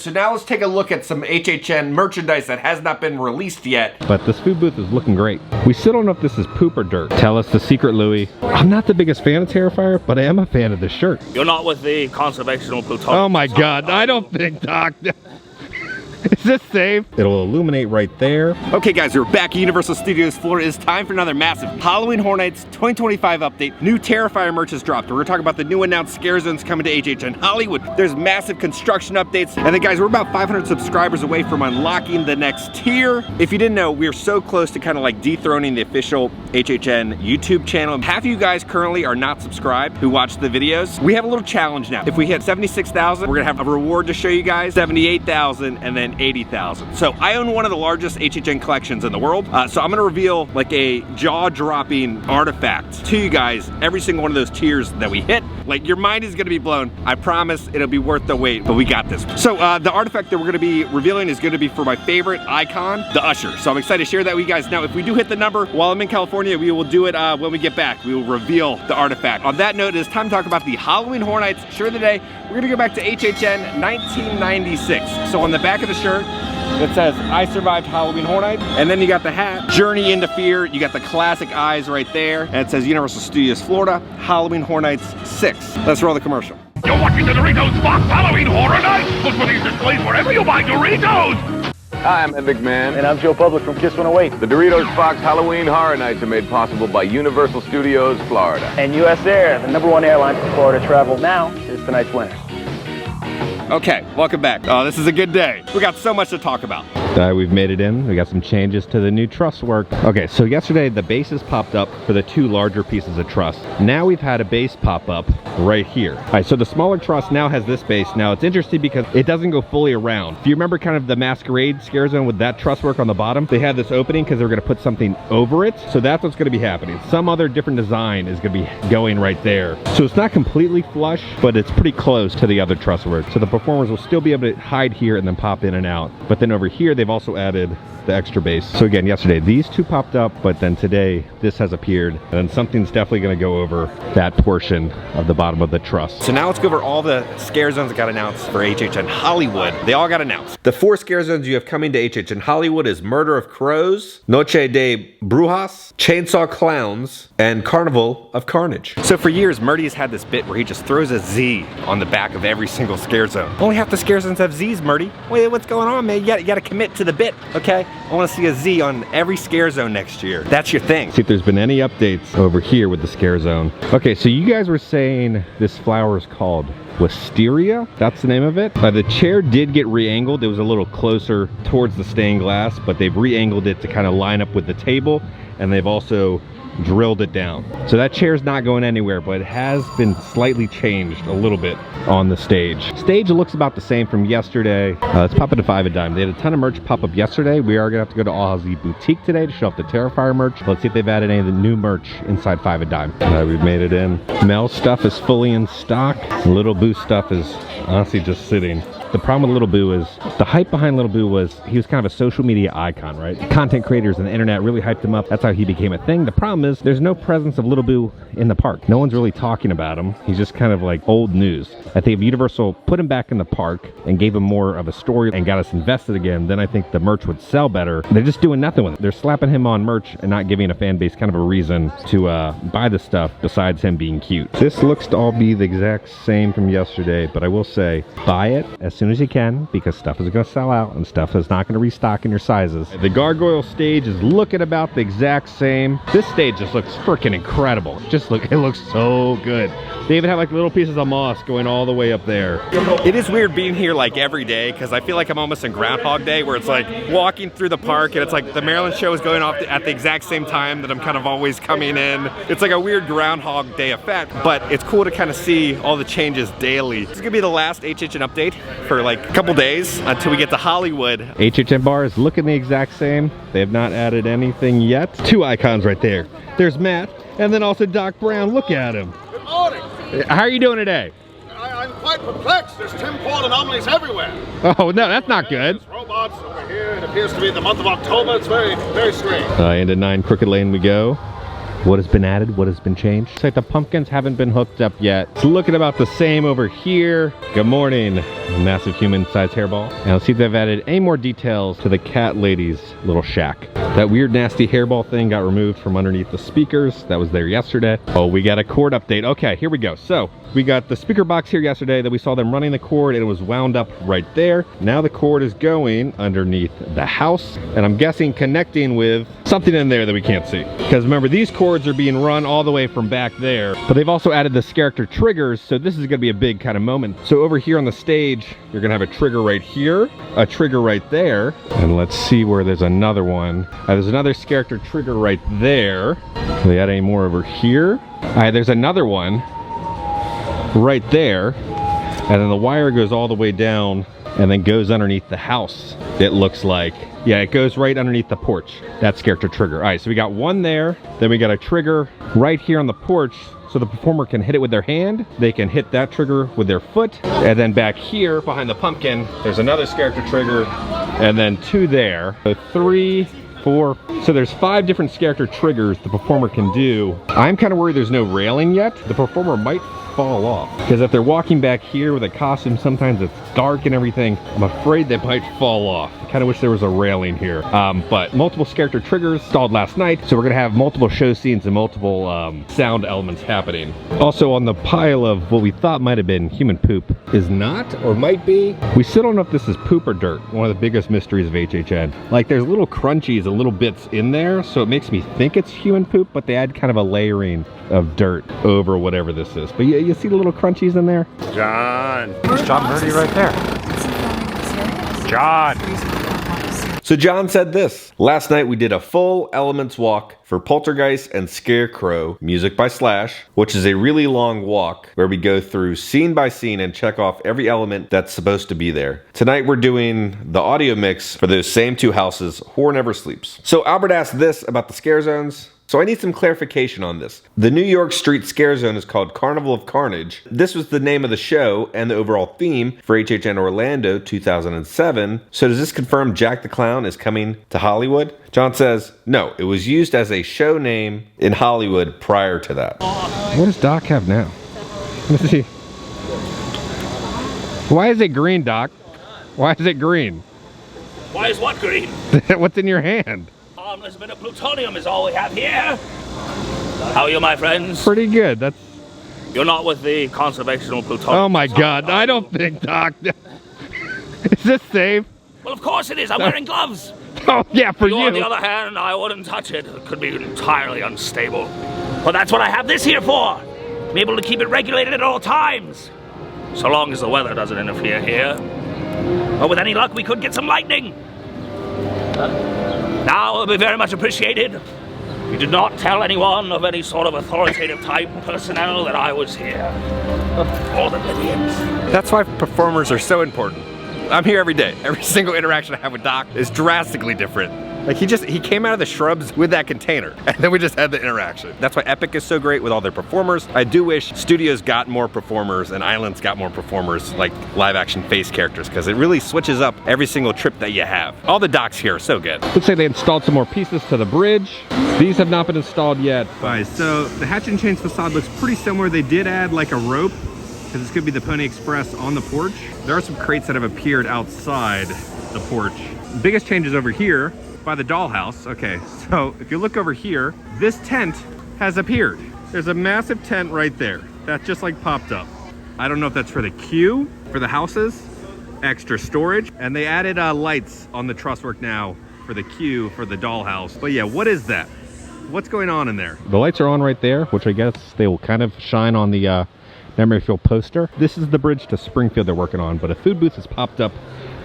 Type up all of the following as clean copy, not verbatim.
So now let's take a look at some HHN merchandise that has not been released yet. But this food booth is looking great. We still don't know if this is poop or dirt. Tell us the secret, Louis. I'm not the biggest fan of Terrifier, but I am a fan of this shirt. You're not with the conservational plutonic. Oh my God, I don't think, Doc. Is this safe? It'll illuminate right there. Okay guys, we're back at Universal Studios Florida. It's time for another massive Halloween Horror Nights 2025 update. New Terrifier merch has dropped. We're gonna talk about the new announced scare zones coming to HHN Hollywood. There's massive construction updates. And then guys, we're about 500 subscribers away from unlocking the next tier. If you didn't know, we're so close to kind of like dethroning the official HHN YouTube channel. Half of you guys currently are not subscribed who watch the videos. We have a little challenge now. If we hit 76,000, we're gonna have a reward to show you guys, 78,000, and then 80,000. So I own one of the largest HHN collections in the world. So I'm gonna reveal like a jaw-dropping artifact to you guys every single one of those tiers that we hit. Like your mind is gonna be blown. I promise it'll be worth the wait, but we got this. So the artifact that we're gonna be revealing is gonna be for my favorite icon, the Usher. So I'm excited to share that with you guys. Now, if we do hit the number while I'm in California, we will do it when we get back. We will reveal the artifact. On that note, it is time to talk about the Halloween Horror Nights shirt of the day. We're gonna go back to HHN 1996. So on the back of the shirt, it says, I survived Halloween Horror Nights. And then you got the hat, Journey into Fear. You got the classic eyes right there. And it says Universal Studios Florida, Halloween Horror Nights 6. Let's roll the commercial. You're watching the Doritos Fox Halloween Horror Nights. Look for these displays wherever you buy Doritos. Hi, I'm Ed McMahon. And I'm Joe Public from Kiss 108. The Doritos Fox Halloween Horror Nights are made possible by Universal Studios Florida. And US Air, the #1 airline for Florida travel now, is tonight's winner. Okay, welcome back. Oh, this is a good day. We got so much to talk about. We've made it in. We got some changes to the new truss work. Okay, so yesterday the bases popped up for the two larger pieces of truss. Now we've had a base pop up right here. All right, so the smaller truss now has this base. Now it's interesting because it doesn't go fully around. If you remember kind of the Masquerade scare zone with that truss work on the bottom, they had this opening because they were gonna put something over it. So that's what's gonna be happening. Some other different design is gonna be going right there. So it's not completely flush, but it's pretty close to the other truss work. So the performers will still be able to hide here and then pop in and out. But then over here, they've also added the extra base. So again, yesterday these two popped up, but then today this has appeared, and then something's definitely going to go over that portion of the bottom of the truss. So now let's go over all the scare zones that got announced for HHN Hollywood. They all got announced. The 4 scare zones you have coming to HHN Hollywood is Murder of Crows, Noche de Brujas, Chainsaw Clowns, and Carnival of Carnage. So for years, Murdy has had this bit where he just throws a Z on the back of every single scare zone. Only half the scare zones have Z's, Murdy. Wait, what's going on, man? You gotta commit to the bit, okay? I want to see a Z on every scare zone next year. That's your thing. See if there's been any updates over here with the scare zone. Okay, so you guys were saying this flower is called Wisteria? That's the name of it? The chair did get re-angled. It was a little closer towards the stained glass, but they've re-angled it to kind of line up with the table, and they've also drilled it down. So that chair's not going anywhere, but it has been slightly changed a little bit on the stage. Stage looks about the same from yesterday. Let's pop it to 5 a dime. They had a ton of merch pop up yesterday. We are gonna have to go to Aussie Boutique today to show off the Terrifier merch. Let's see if they've added any of the new merch inside 5 a dime. We've made it in. Mel stuff is fully in stock. Little Boo stuff is honestly just sitting. The problem with Little Boo is, the hype behind Little Boo was he was kind of a social media icon, right? Content creators and the internet really hyped him up. That's how he became a thing. The problem is, there's no presence of Little Boo in the park. No one's really talking about him. He's just kind of like old news. I think if Universal put him back in the park and gave him more of a story and got us invested again, then I think the merch would sell better. They're just doing nothing with it. They're slapping him on merch and not giving a fan base kind of a reason to buy the stuff besides him being cute. This looks to all be the exact same from yesterday, but I will say, buy it as soon as you can, because stuff is going to sell out and stuff is not going to restock in your sizes. The gargoyle stage is looking about the exact same. This stage just looks freaking incredible. It looks so good. They even have like little pieces of moss going all the way up there. It is weird being here like every day, because I feel like I'm almost in Groundhog Day, where it's like walking through the park and it's like the Maryland show is going off at the exact same time that I'm kind of always coming in. It's like a weird Groundhog Day effect, but it's cool to kind of see all the changes daily. This is gonna be the last HHN update for like a couple days until we get to Hollywood. HHN bar is looking the exact same. They have not added anything yet. 2 icons right there. There's Matt, and then also Doc Brown. Look at him. Good morning. How are you doing today? I'm quite perplexed. There's tinfoil anomalies everywhere. Oh, no, that's not good. There's robots over here. It appears to be the month of October. It's very, very strange. Into 9 Crooked Lane we go. What has been added? What has been changed? Looks like the pumpkins haven't been hooked up yet. It's looking about the same over here. Good morning, massive human-sized hairball. And let's see if they've added any more details to the cat lady's little shack. That weird, nasty hairball thing got removed from underneath the speakers. That was there yesterday. Oh, we got a cord update. Okay, here we go. So we got the speaker box here yesterday that we saw them running the cord and it was wound up right there. Now the cord is going underneath the house and I'm guessing connecting with something in there that we can't see. Because remember, these cords are being run all the way from back there, but they've also added this character triggers, so this is gonna be a big kind of moment. So over here on the stage, you're gonna have a trigger right here, a trigger right there, and let's see where there's another one. There's another character trigger right there. Do they add any more over here? There's another one right there, and then the wire goes all the way down and then goes underneath the house, it looks like. Yeah, it goes right underneath the porch. That's character trigger. All right, so we got one there, then we got a trigger right here on the porch, so the performer can hit it with their hand, they can hit that trigger with their foot, and then back here behind the pumpkin, there's another character trigger, and then two there. So 3, 4, so there's 5 different character triggers the performer can do. I'm kind of worried there's no railing yet. The performer might fall off, because if they're walking back here with a costume, sometimes it's dark and everything, I'm afraid they might fall off. I kind of wish there was a railing here. But multiple character triggers installed last night, so we're gonna have multiple show scenes and multiple sound elements happening. Also on the pile of what we thought might have been human poop is not, or might be. We still don't know if this is poop or dirt. One of the biggest mysteries of HHN. Like there's little crunchies and little bits in there, so it makes me think it's human poop, but they add kind of a layering of dirt over whatever this is. But you see the little crunchies in there? John. There's John Murdy right there. John. So John said this: last night we did a full elements walk for Poltergeist and Scarecrow, music by Slash, which is a really long walk where we go through scene by scene and check off every element that's supposed to be there. Tonight we're doing the audio mix for those same 2 houses, Horror Never Sleeps. So Albert asked this about the scare zones. So I need some clarification on this. The New York Street Scare Zone is called Carnival of Carnage. This was the name of the show and the overall theme for HHN Orlando 2007. So does this confirm Jack the Clown is coming to Hollywood? John says, no, it was used as a show name in Hollywood prior to that. What does Doc have now? Let's see. Why is it green, Doc? Why is it green? Why is what green? What's in your hand? Harmless bit of plutonium is all we have here. How are you, my friends? Pretty good. That's. You're not with the conservational plutonium. Oh my God! I don't think, Doc. Is this safe? Well, of course it is. I'm wearing gloves. Oh yeah, for you. On the other hand, I wouldn't touch it. It could be entirely unstable. But that's what I have this here for. Be able to keep it regulated at all times. So long as the weather doesn't interfere here. But with any luck, we could get some lightning. Now, it will be very much appreciated. You did not tell anyone of any sort of authoritative type personnel that I was here. All the idiots. That's why performers are so important. I'm here every day. Every single interaction I have with Doc is drastically different. Like he came out of the shrubs with that container, and then we just had the interaction. That's why Epic is so great with all their performers. I do wish studios got more performers and Islands got more performers, like live action face characters, because it really switches up every single trip that you have. All the Docs here are so good. Looks like they installed some more pieces to the bridge. These have not been installed yet. Alright, so the Hatch and Chains facade looks pretty similar. They did add like a rope, because this could be the Pony Express on the porch. There are some crates that have appeared outside the porch. The biggest change is over here by the dollhouse. Okay, so if you look over here, this tent has appeared. There's a massive tent right there that just like popped up. I don't know if that's for the queue, for the houses, extra storage, and they added lights on the truss work now for the queue for the dollhouse. But yeah, what is that? What's going on in there? The lights are on right there, which I guess they will kind of shine on the memory field poster. This is the bridge to Springfield they're working on, but a food booth has popped up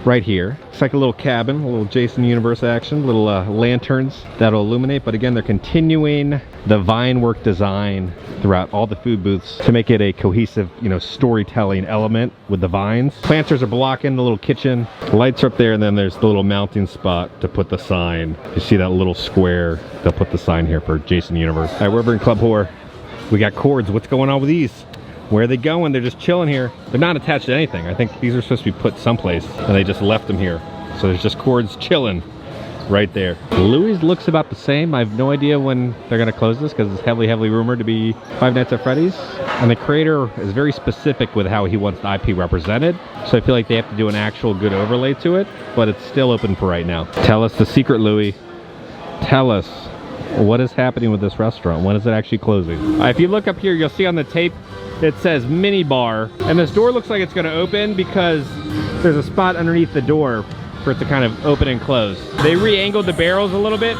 right here. It's like a little cabin, a little Jason Universe action, little lanterns that'll illuminate. But again, they're continuing the vine work design throughout all the food booths to make it a cohesive, storytelling element with the vines. Planters are blocking the little kitchen. Lights are up there, and then there's the little mounting spot to put the sign. You see that little square? They'll put the sign here for Jason Universe. All right, we're over in Club Horror. We got cords. What's going on with these? Where are they going? They're just chilling here. They're not attached to anything. I think these are supposed to be put someplace, and they just left them here. So there's just cords chilling right there. Louis looks about the same. I have no idea when they're going to close this because it's heavily rumored to be Five Nights at Freddy's. And the creator is very specific with how he wants the IP represented. So I feel like they have to do an actual good overlay to it, but it's still open for right now. Tell us the secret, Louis. Tell us what is happening with this restaurant. When is it actually closing? If you look up here, you'll see on the tape, it says mini bar. And this door looks like it's going to open because there's a spot underneath the door for it to kind of open and close. They re-angled the barrels a little bit.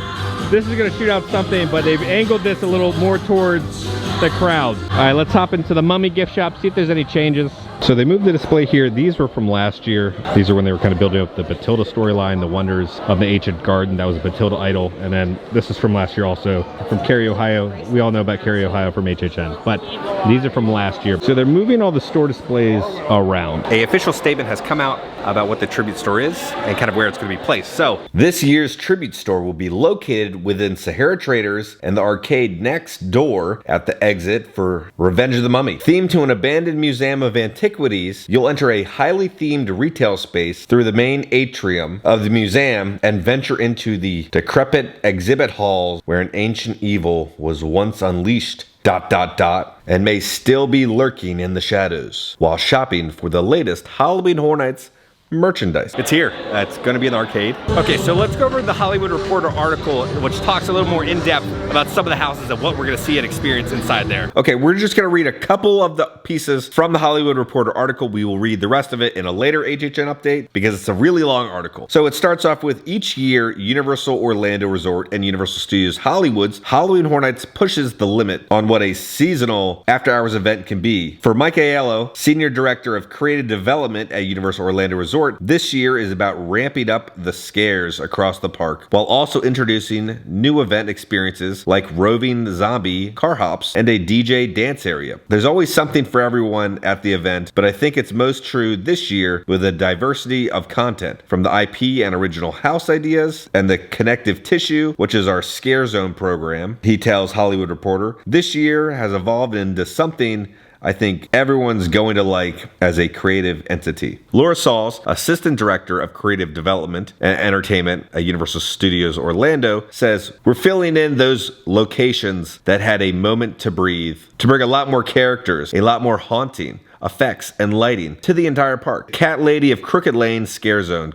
This is going to shoot out something, but they've angled this a little more towards the crowd. All right, let's hop into the Mummy gift shop, see if there's any changes. So they moved the display here. These were from last year. These are when they were kind of building up the Batilda storyline, the wonders of the ancient garden. That was a Batilda idol. And then this is from last year also, from Cary, Ohio. We all know about Cary, Ohio from HHN, but these are from last year. So they're moving all the store displays around. A official statement has come out about what the tribute store is and kind of where it's going to be placed. So this year's tribute store will be located within Sahara Traders and the arcade next door at the exit for Revenge of the Mummy. Themed to an abandoned museum of antiquities, you'll enter a highly themed retail space through the main atrium of the museum and venture into the decrepit exhibit halls where an ancient evil was once unleashed ... and may still be lurking in the shadows while shopping for the latest Halloween Horror Nights merchandise. It's here. It's going to be in the arcade. Okay, so let's go over the Hollywood Reporter article, which talks a little more in depth about some of the houses and what we're going to see and experience inside there. Okay, we're just going to read a couple of the pieces from the Hollywood Reporter article. We will read the rest of it in a later HHN update because it's a really long article. So it starts off with each year, Universal Orlando Resort and Universal Studios Hollywood's Halloween Horror Nights pushes the limit on what a seasonal after-hours event can be. For Mike Aiello, Senior Director of Creative Development at Universal Orlando Resort, this year is about ramping up the scares across the park while also introducing new event experiences like roving zombie car hops and a DJ dance area. There's always something for everyone at the event, but I think it's most true this year with a diversity of content from the IP and original house ideas and the connective tissue, which is our Scare Zone program. He tells Hollywood Reporter, this year has evolved into something I think everyone's going to like as a creative entity. Laura Sauls, Assistant Director of Creative Development and Entertainment at Universal Studios Orlando, says, we're filling in those locations that had a moment to breathe, to bring a lot more characters, a lot more haunting, effects and lighting to the entire park. Cat Lady of Crooked Lane Scare Zone, ?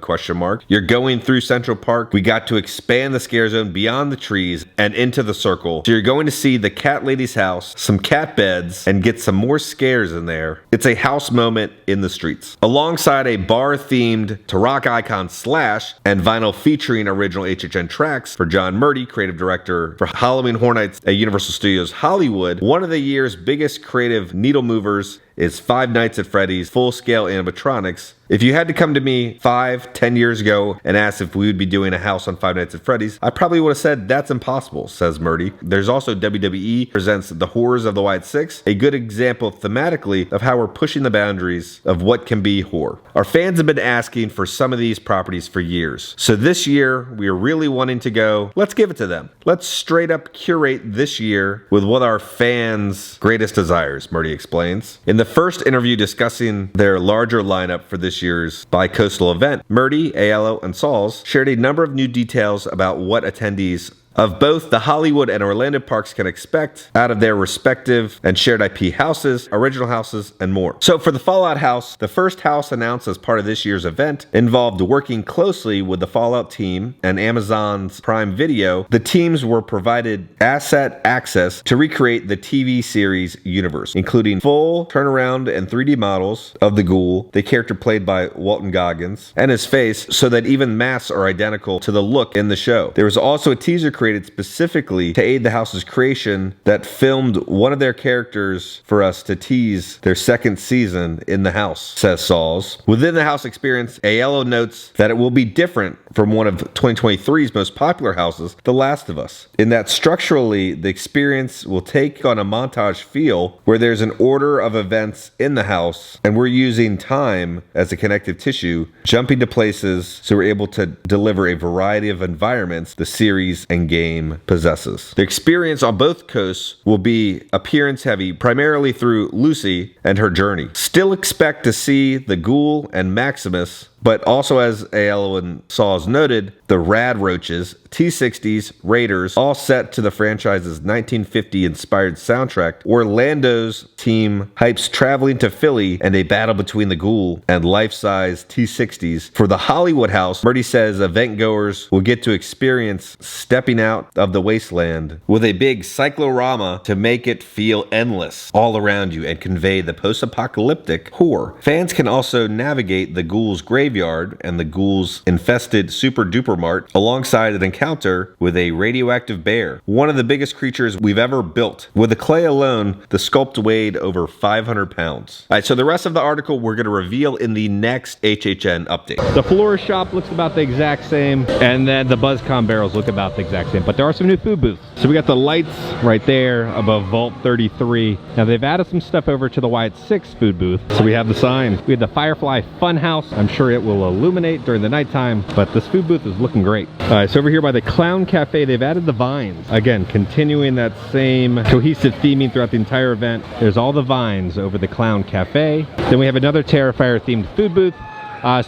You're going through Central Park. We got to expand the Scare Zone beyond the trees and into the circle. So you're going to see the Cat Lady's house, some cat beds, and get some more scares in there. It's a house moment in the streets. Alongside a bar-themed to rock icon Slash and vinyl featuring original HHN tracks for John Murdy, Creative Director for Halloween Horror Nights at Universal Studios Hollywood, one of the year's biggest creative needle movers is Five Nights at Freddy's full-scale animatronics. If you had to come to me 5-10 years ago and ask if we would be doing a house on Five Nights at Freddy's, I probably would have said that's impossible, says Murdy. There's also WWE presents The Horrors of the White Six, a good example thematically of how we're pushing the boundaries of what can be horror. Our fans have been asking for some of these properties for years. So this year, we are really wanting to go, let's give it to them. Let's straight up curate this year with what our fans' greatest desires, Murdy explains. In the first interview discussing their larger lineup for this year's bi-coastal event, Murdy, Aiello, and Sauls shared a number of new details about what attendees of both the Hollywood and Orlando parks can expect out of their respective and shared IP houses, original houses, and more. So for the Fallout house, the first house announced as part of this year's event involved working closely with the Fallout team and Amazon's Prime Video. The teams were provided asset access to recreate the TV series universe, including full turnaround and 3D models of the ghoul, the character played by Walton Goggins, and his face, so that even masks are identical to the look in the show. There was also a teaser created specifically to aid the house's creation that filmed one of their characters for us to tease their second season in the house, says Sauls. Within the house experience, Aiello notes that it will be different from one of 2023's most popular houses, The Last of Us, in that structurally the experience will take on a montage feel where there's an order of events in the house and we're using time as a connective tissue, jumping to places so we're able to deliver a variety of environments the series and game possesses. The experience on both coasts will be appearance heavy, primarily through Lucy and her journey. Still expect to see the Ghoul and Maximus But also, as AL and Saws noted, the Rad Roaches, T-60s, Raiders, all set to the franchise's 1950 inspired soundtrack, where Lando's team hypes traveling to Philly and a battle between the Ghoul and life-size T-60s. For the Hollywood House, Murdy says event goers will get to experience stepping out of the wasteland with a big cyclorama to make it feel endless all around you and convey the post-apocalyptic horror. Fans can also navigate the Ghoul's graveyard and the Ghoul's infested Super Duper Mart alongside an encounter with a radioactive bear, one of the biggest creatures we've ever built. With the clay alone, the sculpt weighed over 500 pounds. All right, so the rest of the article we're going to reveal in the next HHN update. The florist shop looks about the exact same, and then the BuzzCon barrels look about the exact same, but there are some new food booths. So we got the lights right there above Vault 33. Now they've added some stuff over to the Wyatt 6 food booth. So we have the sign. We have the Firefly Funhouse. I'm sure it will illuminate during the nighttime, but this food booth is looking great. All right, so over here by the Clown Cafe, they've added the vines. Again, continuing that same cohesive theming throughout the entire event. There's all the vines over the Clown Cafe. Then we have another Terrifier themed food booth.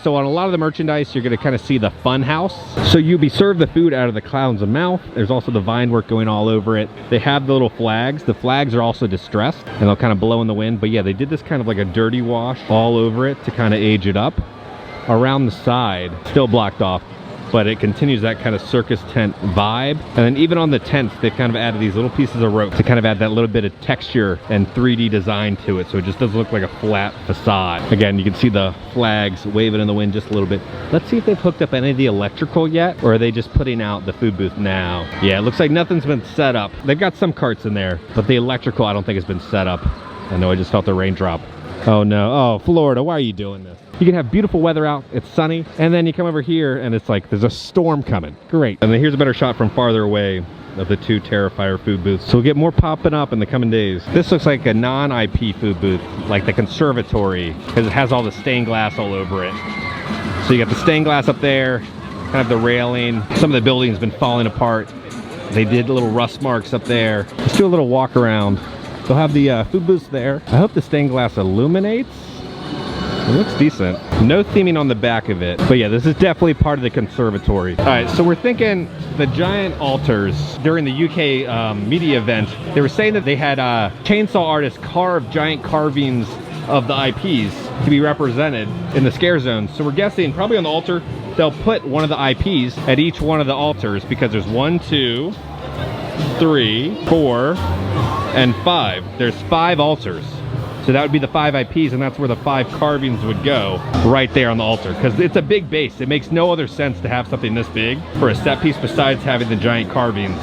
So on a lot of the merchandise, you're going to kind of see the fun house. So you'll be served the food out of the clown's mouth. There's also the vine work going all over it. They have the little flags. The flags are also distressed and they'll kind of blow in the wind. But yeah, they did this kind of like a dirty wash all over it to kind of age it up. Around the side, still blocked off, but it continues that kind of circus tent vibe. And then even on the tents, they've kind of added these little pieces of rope to kind of add that little bit of texture and 3D design to it, so it just doesn't look like a flat facade. Again, you can see the flags waving in the wind just a little bit. Let's see if they've hooked up any of the electrical yet, or are they just putting out the food booth now? Yeah, it looks like nothing's been set up. They've got some carts in there, but the electrical I don't think has been set up. I know I just felt a raindrop. Oh no, oh Florida, why are you doing this? You can have beautiful weather out, it's sunny, and then you come over here and it's like there's a storm coming. Great. And then here's a better shot from farther away of the two Terrifier food booths. So we'll get more popping up in the coming days. This looks like a non-IP food booth, like the conservatory, because it has all the stained glass all over it. So you got the stained glass up there, kind of the railing. Some of the building's been falling apart. They did little rust marks up there. Let's do a little walk around. They'll have the food booths there. I hope the stained glass illuminates. It looks decent. No theming on the back of it. But yeah, this is definitely part of the conservatory. All right, so we're thinking the giant altars during the UK media event. They were saying that they had chainsaw artists carve giant carvings of the IPs to be represented in the scare zone. So we're guessing probably on the altar, they'll put one of the IPs at each one of the altars because there's 1, 2, 3, 4, and 5. There's 5 altars. So that would be the 5 IPs, and that's where the 5 carvings would go, right there on the altar. Because it's a big base. It makes no other sense to have something this big for a set piece besides having the giant carvings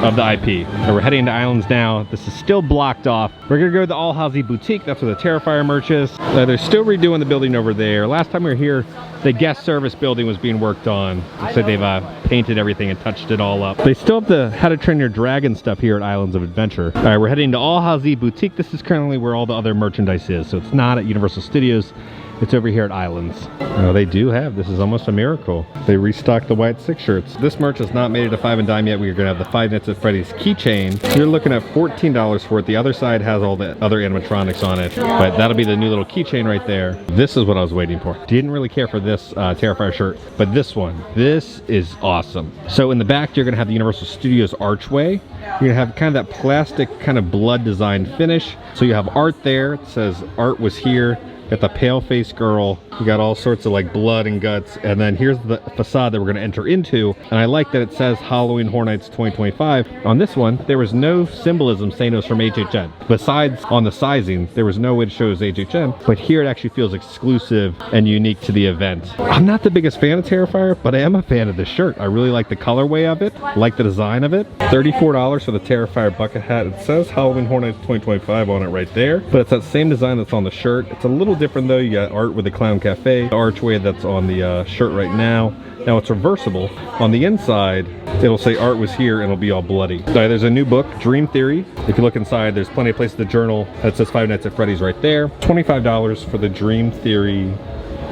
of the IP. And we're heading to Islands now. This is still blocked off. We're gonna go to the All Halsey Boutique. That's where the Terrifier merch is. They're still redoing the building over there. Last time we were here, the guest service building was being worked on. So they've painted everything and touched it all up. They still have the How to Train Your Dragon stuff here at Islands of Adventure. All right, we're heading to All Halsey Boutique. This is currently where all the other merchandise is. So it's not at Universal Studios. It's over here at Islands. Oh, they do have, this is almost a miracle. They restocked the Wyatt 6 shirts. This merch has not made it to 5 and dime yet. We're gonna have the Five Nights at Freddy's keychain. You're looking at $14 for it. The other side has all the other animatronics on it, but that'll be the new little keychain right there. This is what I was waiting for. Didn't really care for this Terrifier shirt, but this one, this is awesome. So in the back, you're gonna have the Universal Studios archway. You're gonna have kind of that plastic kind of blood design finish. So you have art there. It says art was here. Got the pale face girl. You got all sorts of like blood and guts. And then here's the facade that we're gonna enter into. And I like that it says Halloween Horror Nights 2025. On this one, there was no symbolism saying it was from HHN. Besides on the sizing, there was no way to show it was HHN. But here it actually feels exclusive and unique to the event. I'm not the biggest fan of Terrifier, but I am a fan of this shirt. I really like the colorway of it, like the design of it. $34 for the Terrifier bucket hat. It says Halloween Horror Nights 2025 on it right there. But it's that same design that's on the shirt. It's a little different though. You got art with the Clown Cafe, the archway that's on the shirt right now. Now it's reversible. On the inside, it'll say art was here and it'll be all bloody. There's a new book, Dream Theory. If you look inside, there's plenty of places to journal. That says Five Nights at Freddy's right there. $25 for the Dream Theory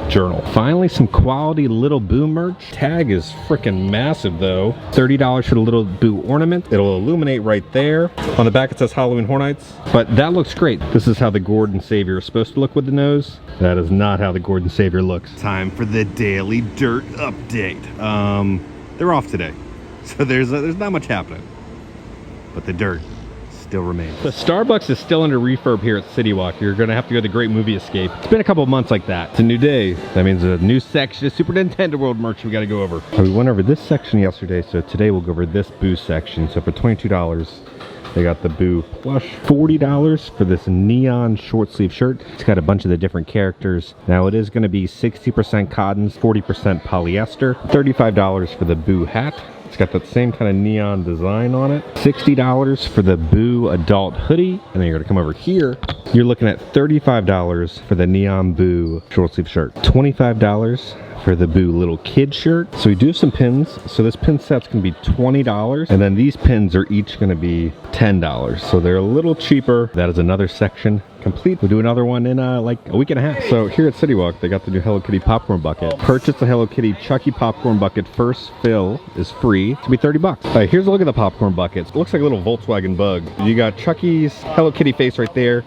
journal. Finally, some quality Little Boo merch. Tag is freaking massive though. $30 for the Little Boo ornament. It'll illuminate right there. On the back it says Halloween Horror Nights, but that looks great. This is how the Gordon Savior is supposed to look with the nose. That is not how the Gordon Savior looks. Time for the daily dirt update. They're off today, so there's not much happening, but the dirt still remains. The Starbucks is still under refurb here at CityWalk. You're gonna have to go to the Great Movie Escape. It's been a couple of months like that. It's a new day. That means a new section of Super Nintendo World merch we gotta go over. We went over this section yesterday, so today we'll go over this Boo section. So for $22, they got the Boo plush. $40 for this neon short sleeve shirt. It's got a bunch of the different characters. Now it is gonna be 60% cottons, 40% polyester. $35 for the Boo hat. It's got that same kind of neon design on it. $60 for the Boo adult hoodie. And then you're gonna come over here. You're looking at $35 for the neon Boo short sleeve shirt. $25 for the Boo little kid shirt. So we do have some pins. So this pin set's gonna be $20. And then these pins are each gonna be $10. So they're a little cheaper. That is another section complete. We'll do another one in like a week and a half. So here at CityWalk, they got the new Hello Kitty popcorn bucket. Purchase the Hello Kitty Chucky popcorn bucket. First fill is free. It's gonna be 30 bucks. All right, here's a look at the popcorn buckets. It looks like a little Volkswagen Bug. You got Chucky's Hello Kitty face right there.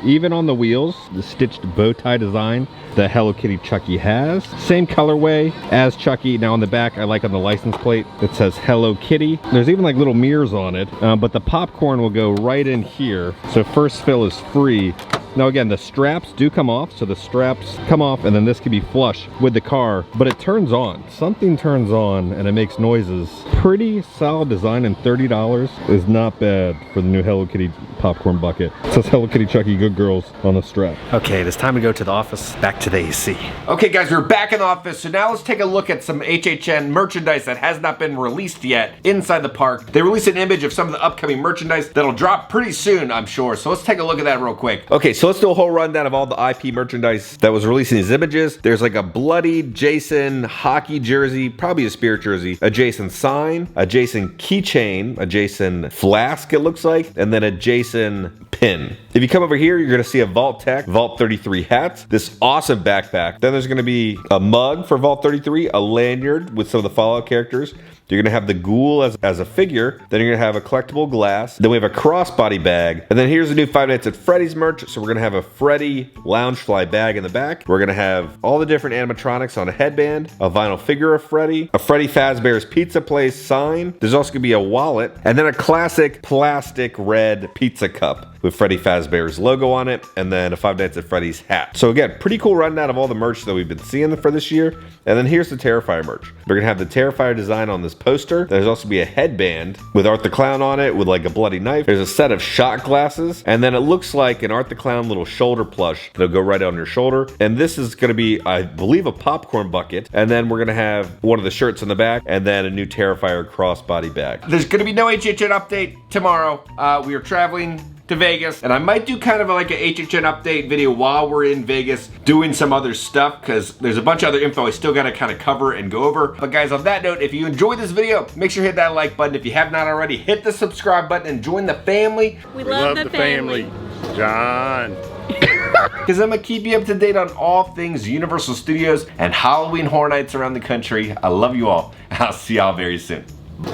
Even on the wheels, the stitched bow tie design that Hello Kitty Chucky has. Same colorway as Chucky. Now on the back, I like on the license plate, it says Hello Kitty. There's even like little mirrors on it, but the popcorn will go right in here. So first fill is free. Now again, the straps do come off, so the straps come off and then this can be flush with the car, but it turns on. Something turns on and it makes noises. Pretty solid design, and $30 is not bad for the new Hello Kitty popcorn bucket. It says Hello Kitty Chucky Good Girls on the strap. Okay, it is time to go to the office, back to the AC. Okay guys, we're back in the office, so now let's take a look at some HHN merchandise that has not been released yet inside the park. They released an image of some of the upcoming merchandise that'll drop pretty soon, I'm sure, so let's take a look at that real quick. Okay, so let's do a whole rundown of all the IP merchandise that was released in these images. There's like a bloody Jason hockey jersey, probably a Spirit jersey, a Jason sign, a Jason keychain, a Jason flask it looks like, and then a Jason pin. If you come over here, you're gonna see a Vault Tech Vault 33 hat, this awesome backpack. Then there's gonna be a mug for Vault 33, a lanyard with some of the Fallout characters. You're gonna have the ghoul as a figure. Then you're gonna have a collectible glass. Then we have a crossbody bag. And then here's the new Five Nights at Freddy's merch. So we're gonna have a Freddy Loungefly bag in the back. We're gonna have all the different animatronics on a headband, a vinyl figure of Freddy, a Freddy Fazbear's Pizza Place sign. There's also gonna be a wallet, and then a classic plastic red pizza cup with Freddy Fazbear's logo on it, and then a Five Nights at Freddy's hat. So again, pretty cool rundown of all the merch that we've been seeing for this year. And then here's the Terrifier merch. We're gonna have the Terrifier design on this poster. There's also be a headband with Art the Clown on it with like a bloody knife. There's a set of shot glasses, and then it looks like an Art the Clown little shoulder plush that'll go right on your shoulder. And this is gonna be, I believe, a popcorn bucket. And then we're gonna have one of the shirts in the back, and then a new Terrifier crossbody bag. There's gonna be no HHN update tomorrow. We are traveling to Vegas, and I might do kind of like a HHN update video while we're in Vegas doing some other stuff, because there's a bunch of other info I still gotta kind of cover and go over. But guys, on that note, if you enjoyed this video, make sure you hit that like button. If you have not already, hit the subscribe button and join the family. We love the family. John. Because I'm gonna keep you up to date on all things Universal Studios and Halloween Horror Nights around the country. I love you all. I'll see y'all very soon.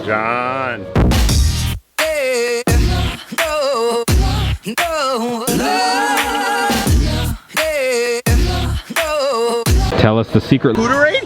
John. Tell us the secret. Hooterade?